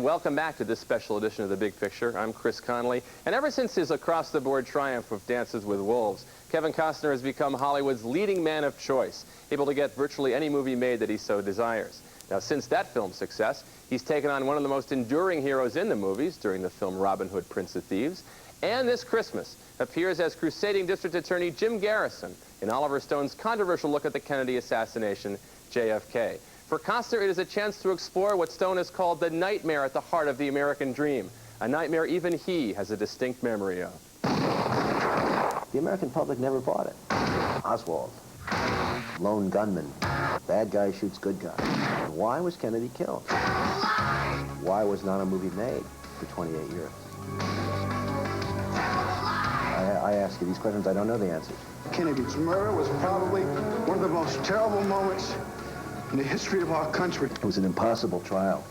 and welcome back to this special edition of The Big Picture. I'm Chris Connelly, and ever since his across-the-board triumph with Dances with Wolves, Kevin Costner has become Hollywood's leading man of choice, able to get virtually any movie made that he so desires. Now, since that film's success, he's taken on one of the most enduring heroes in the movies during the film Robin Hood, Prince of Thieves, and this Christmas appears as crusading District Attorney Jim Garrison in Oliver Stone's controversial look at the Kennedy assassination, JFK. For Costner, it is a chance to explore what Stone has called the nightmare at the heart of the American dream, a nightmare even he has a distinct memory of. The American public never bought it. Oswald, lone gunman, bad guy shoots good guy. Why was Kennedy killed? Why was not a movie made for 28 years? I ask you these questions, I don't know the answers. Kennedy's murder was probably one of the most terrible moments in the history of our country. It was an impossible trial.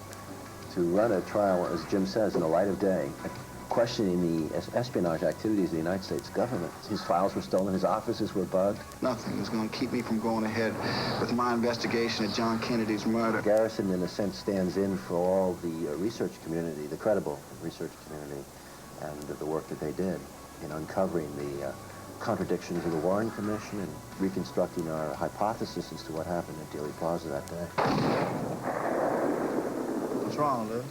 To run a trial, as Jim says, in the light of day, questioning the espionage activities of the United States government. His files were stolen, his offices were bugged. Nothing is going to keep me from going ahead with my investigation of John Kennedy's murder. Garrison, in a sense, stands in for all the research community, the credible research community, and the work that they did in uncovering the contradictions of the Warren Commission and reconstructing our hypothesis as to what happened at Dealey Plaza that day. What's wrong, Lou?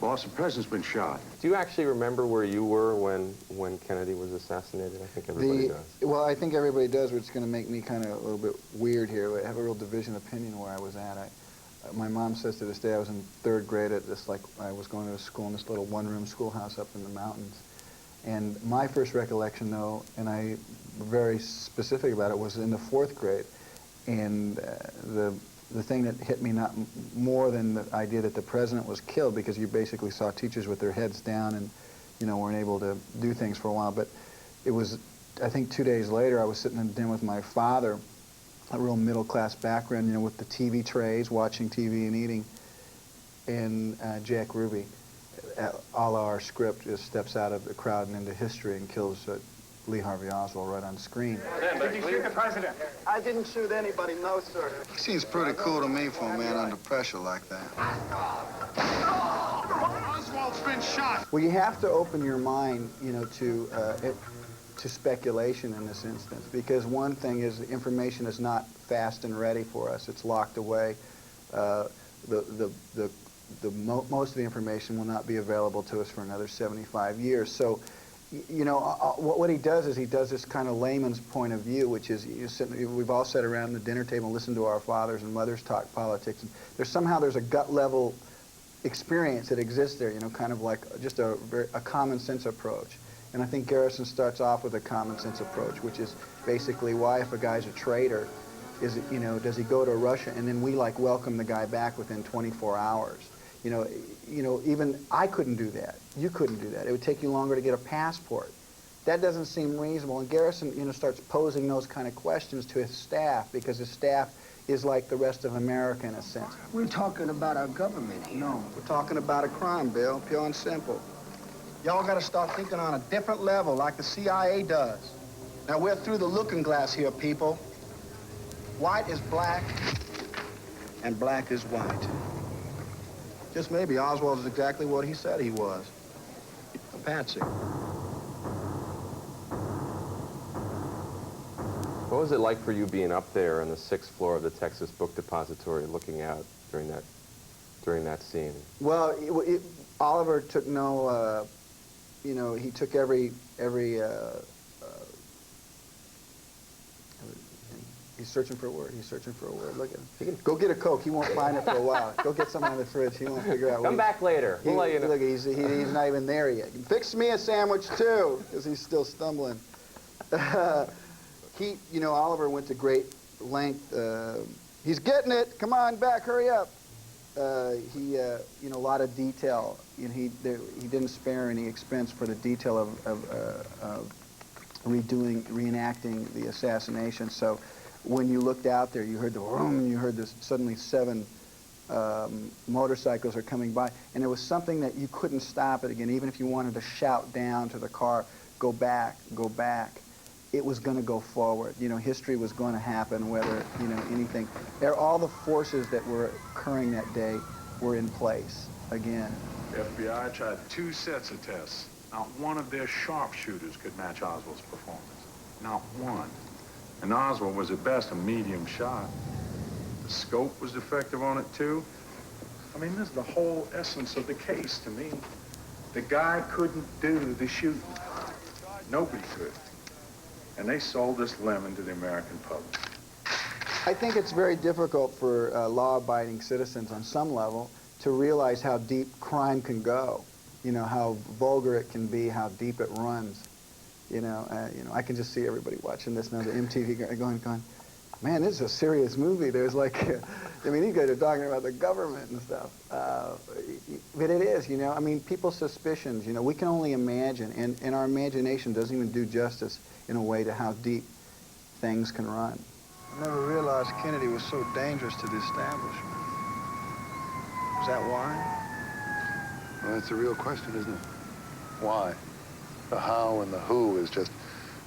Boss, the president's been shot. Do you actually remember where you were when Kennedy was assassinated? I think everybody does. Well, I think everybody does, but it's going to make me kind of a little bit weird here. I have a real division opinion where I was at. My mom says to this day I was in 3rd grade at this, like, I was going to school in this little one-room schoolhouse up in the mountains. And my first recollection, though, and I'm very specific about it, was in the 4th grade. And the thing that hit me not more than the idea that the president was killed, because you basically saw teachers with their heads down and, you know, weren't able to do things for a while. But it was, I think 2 days later, I was sitting in dinner with my father, a real middle-class background, you know, with the TV trays, watching TV and eating, and Jack Ruby, a la our script, just steps out of the crowd and into history and kills Lee Harvey Oswald right on screen. Did you shoot the president? I didn't shoot anybody, no, sir. He seems pretty cool to me for a man under pressure like that. Oswald's been shot. Well, you have to open your mind, you know, to speculation in this instance, because one thing is the information is not fast and ready for us. It's locked away. Most of the information will not be available to us for another 75 years. So, you know, what he does is he does this kind of layman's point of view, which is we've all sat around the dinner table and listened to our fathers and mothers talk politics. And there's a gut level experience that exists there, you know, kind of like just a common sense approach. And I think Garrison starts off with a common sense approach, which is basically why, if a guy's a traitor, is, you know, does he go to Russia and then we like welcome the guy back within 24 hours? You know, even I couldn't do that. You couldn't do that. It would take you longer to get a passport. That doesn't seem reasonable. And Garrison, you know, starts posing those kind of questions to his staff, because his staff is like the rest of America in a sense. We're talking about our government here. No, we're talking about a crime, Bill, pure and simple. Y'all got to start thinking on a different level, like the CIA does. Now, we're through the looking glass here, people. White is black, and black is white. Just maybe Oswald is exactly what he said he was, a patsy. What was it like for you being up there on the 6th floor of the Texas Book Depository looking out during that scene? Well, Oliver took no, you know, he took every he's searching for a word. He's searching for a word. Look at him. Go get a Coke. He won't find it for a while. Go get something in the fridge. He won't figure out. Come back later. We'll let you know. Look, he's not even there yet. Fix me a sandwich too, because he's still stumbling. You know, Oliver went to great length. He's getting it. Come on back. Hurry up. You know, a lot of detail. You know, he didn't spare any expense for the detail of reenacting the assassination. So when you looked out there, you heard the vroom, and you heard this, suddenly 7 motorcycles are coming by, and there was something that you couldn't stop it again. Even if you wanted to shout down to the car, go back, go back. It was going to go forward. You know, history was going to happen, whether, you know, anything. All the forces that were occurring that day were in place again. The FBI tried 2 sets of tests. Not one of their sharpshooters could match Oswald's performance. Not one. And Oswald was at best a medium shot. The scope was defective on it, too. I mean, this is the whole essence of the case to me. The guy couldn't do the shooting. Nobody could. And they sold this lemon to the American public. I think it's very difficult for law-abiding citizens on some level to realize how deep crime can go. You know, how vulgar it can be, how deep it runs. You know, I can just see everybody watching this now, the MTV going, man, this is a serious movie. There's like, I mean, you guys are talking about the government and stuff. But it is, you know, I mean, people's suspicions, you know, we can only imagine, and our imagination doesn't even do justice in a way to how deep things can run. I never realized Kennedy was so dangerous to the establishment. Is that why? Well, that's a real question, isn't it? Why? The how and the who is just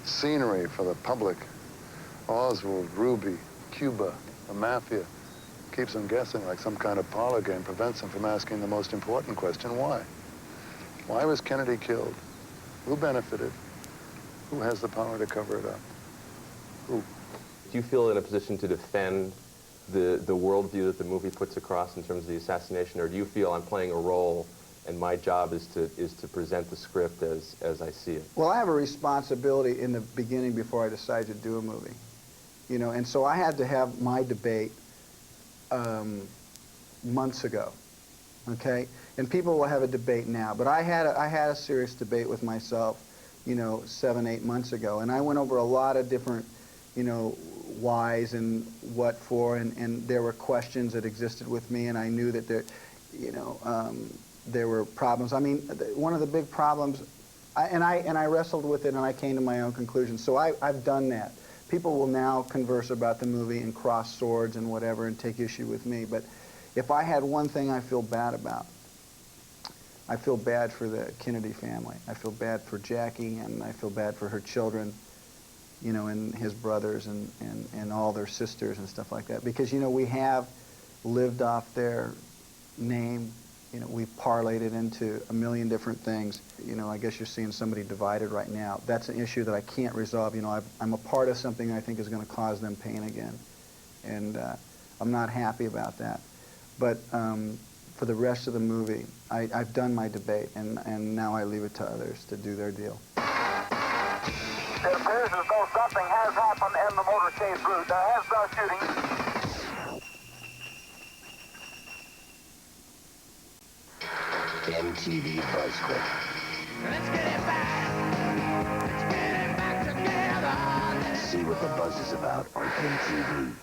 scenery for the public. Oswald, Ruby, Cuba, the mafia. Keeps them guessing like some kind of parlor game, prevents them from asking the most important question, why? Why was Kennedy killed? Who benefited? Who has the power to cover it up? Who? Do you feel in a position to defend the worldview that the movie puts across in terms of the assassination, or do you feel I'm playing a role and my job is to present the script as I see it? Well, I have a responsibility in the beginning before I decide to do a movie, you know, and so I had to have my debate months ago, okay? And people will have a debate now, but I had a serious debate with myself, you know, 7, 8 months ago, and I went over a lot of different, you know, whys and what for, and there were questions that existed with me, and I knew that there, you know, there were problems. I mean, one of the big problems, and I wrestled with it, and I came to my own conclusions. So I've done that. People will now converse about the movie and cross swords and whatever and take issue with me. But if I had one thing I feel bad about, I feel bad for the Kennedy family. I feel bad for Jackie, and I feel bad for her children, you know, and his brothers and all their sisters and stuff like that. Because, you know, we have lived off their name. You know, we've parlayed it into a million different things. You know, I guess you're seeing somebody divided right now. That's an issue that I can't resolve. You know, I'm a part of something I think is going to cause them pain again. And I'm not happy about that. But for the rest of the movie, I've done my debate, and now I leave it to others to do their deal. It appears as though something has happened in the motorcade route. There has been shooting. MTV Buzz Clip. Let's get it back. Let's get it back together. See what the buzz is about on MTV.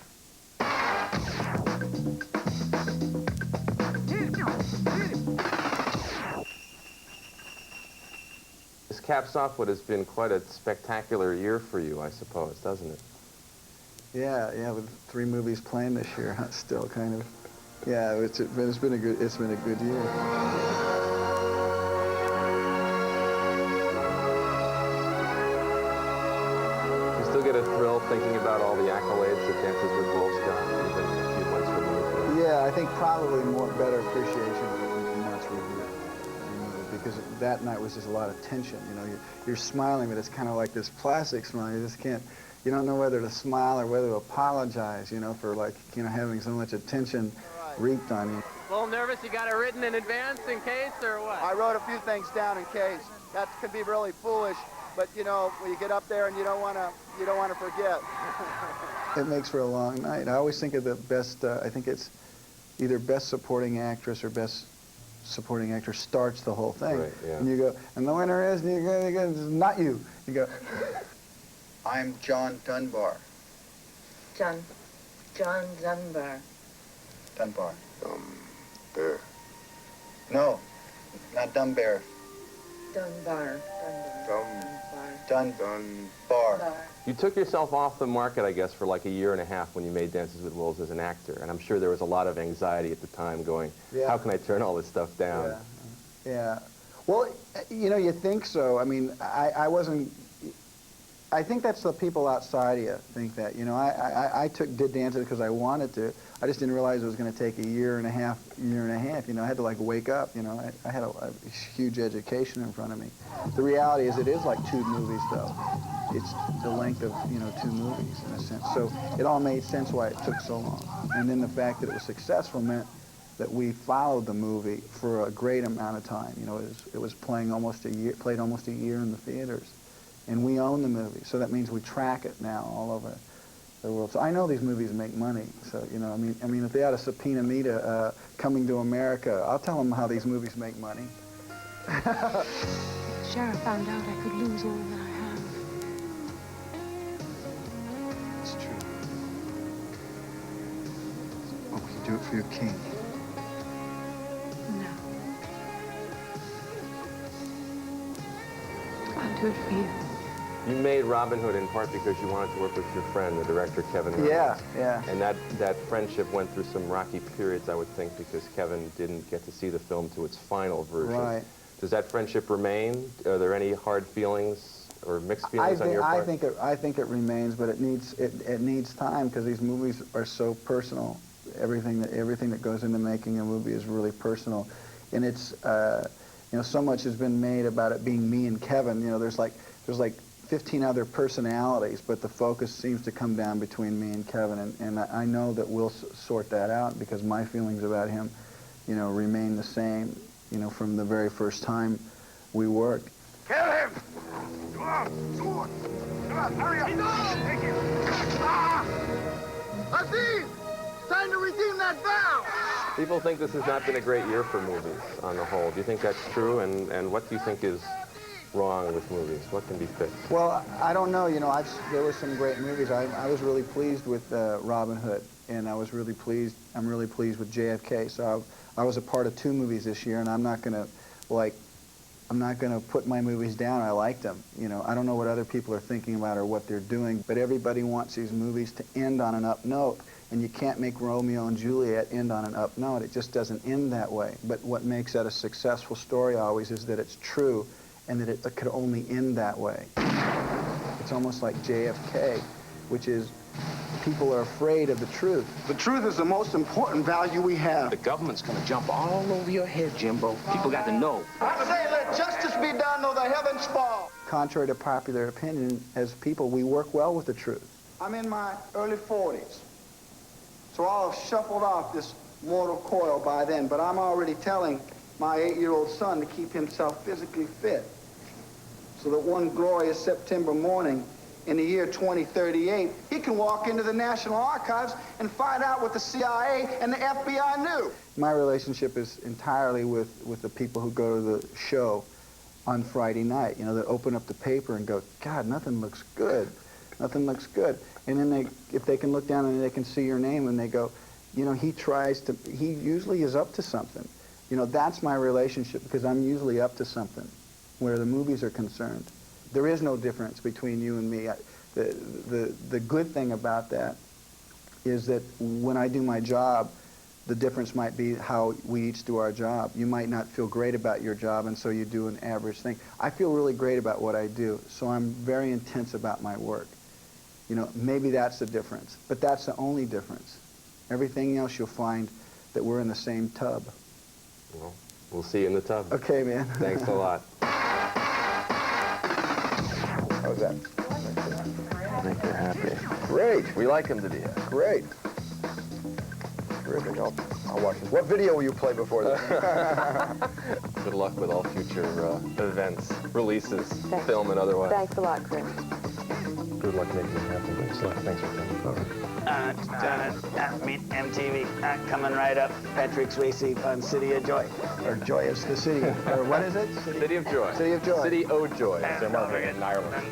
This caps off what has been quite a spectacular year for you, I suppose, doesn't it? Yeah, with 3 movies playing this year, still kind of. Yeah, it's been a good year. You still get a thrill thinking about all the accolades that Dances with Wolves got, even a few months removed. Yeah, I think probably better appreciation of the months removed, because that night was just a lot of tension. You know, you're smiling, but it's kind of like this plastic smile. You just can't. You don't know whether to smile or whether to apologize. You know, for like having so much attention reaped on you. A little nervous? You got it written in advance in case, or what? I wrote a few things down in case. That could be really foolish, but you know, when you get up there and you don't want to forget. It makes for a long night. I always think of the best. I think it's either best supporting actress or best supporting actor starts the whole thing. Right, yeah. And you go, and the winner is, and you go, not you. You go. I'm John Dunbar. John Dunbar. Dunbar. Bear. No, not Dunbar. Dunbar. Dunbar. You took yourself off the market, I guess, for like a year and a half when you made Dances with Wolves as an actor, and I'm sure there was a lot of anxiety at the time going, how can I turn all this stuff down? Yeah. Well, you know, you think so. I mean, I I think that's the people outside of you think that. You know, I did dance because I wanted to. I just didn't realize it was going to take a year and a half. You know, I had to like wake up. You know, I had a huge education in front of me. The reality is, it is like 2 movies, though. It's the length of, you know, 2 movies in a sense. So it all made sense why it took so long. And then the fact that it was successful meant that we followed the movie for a great amount of time. You know, it was played almost a year in the theaters. And we own the movie, so that means we track it now all over the world. So I know these movies make money. So, you know, I mean, if they ought to subpoena me to Coming to America, I'll tell them how these movies make money. Sheriff found out I could lose all that I have. It's true. Oh, you do it for your king. No. I'll do it for you. You made Robin Hood in part because you wanted to work with your friend, the director, Kevin Costner. Yeah, yeah. And that friendship went through some rocky periods, I would think, because Kevin didn't get to see the film to its final version. Right. Does that friendship remain? Are there any hard feelings or mixed feelings on your part? I think it remains, but it needs time, because these movies are so personal. Everything that goes into making a movie is really personal, and it's you know, so much has been made about it being me and Kevin. You know, there's like 15 other personalities, but the focus seems to come down between me and Kevin, and I know that we'll sort that out, because my feelings about him, you know, remain the same, you know, from the very first time we worked. Kill him! Come on, sword! Come on, hurry up! He's on! Thank you! Aziz! It's time to redeem that vow! People think this has not been a great year for movies on the whole. Do you think that's true? And what do you think is wrong with movies? What can be fixed? Well, I don't know. You know, there were some great movies. I was really pleased with Robin Hood, and I'm really pleased with JFK. So I was a part of 2 movies this year, and I'm not gonna put my movies down. I liked them. You know, I don't know what other people are thinking about or what they're doing, but everybody wants these movies to end on an up note, and you can't make Romeo and Juliet end on an up note. It just doesn't end that way. But what makes that a successful story always is that it's true, and that it could only end that way. It's almost like JFK, which is people are afraid of the truth. The truth is the most important value we have. The government's gonna jump all over your head, Jimbo. People got to know. I say let justice be done though the heavens fall. Contrary to popular opinion, as people, we work well with the truth. I'm in my early 40s, so I'll have shuffled off this mortal coil by then, but I'm already telling my 8-year-old son to keep himself physically fit, so that one glorious September morning in the year 2038, he can walk into the National Archives and find out what the CIA and the FBI knew. My relationship is entirely with the people who go to the show on Friday night. You know, that open up the paper and go, God, nothing looks good. Nothing looks good. And then if they can look down and they can see your name, and they go, you know, he usually is up to something. You know, that's my relationship, because I'm usually up to something where the movies are concerned. There is no difference between you and me. The good thing about that is that when I do my job, the difference might be how we each do our job. You might not feel great about your job, and so you do an average thing. I feel really great about what I do, so I'm very intense about my work. You know, maybe that's the difference, but that's the only difference. Everything else you'll find that we're in the same tub. Well, we'll see you in the tub. Okay, man. Thanks a lot. How's that? Make her happy. Great. We like him to be happy. Great. Terrific. I'll watch this. What video will you play before this? Good luck with all future events, releases, film and otherwise. Thanks a lot, Chris. Good luck making it happen. Thanks for coming forward. Meet MTV. Coming right up. Patrick Swayze on City of Joy. Or Joyous the City. Or what is it? City of Joy. City of Joy. City o' Joy. As they're marketing it in Ireland.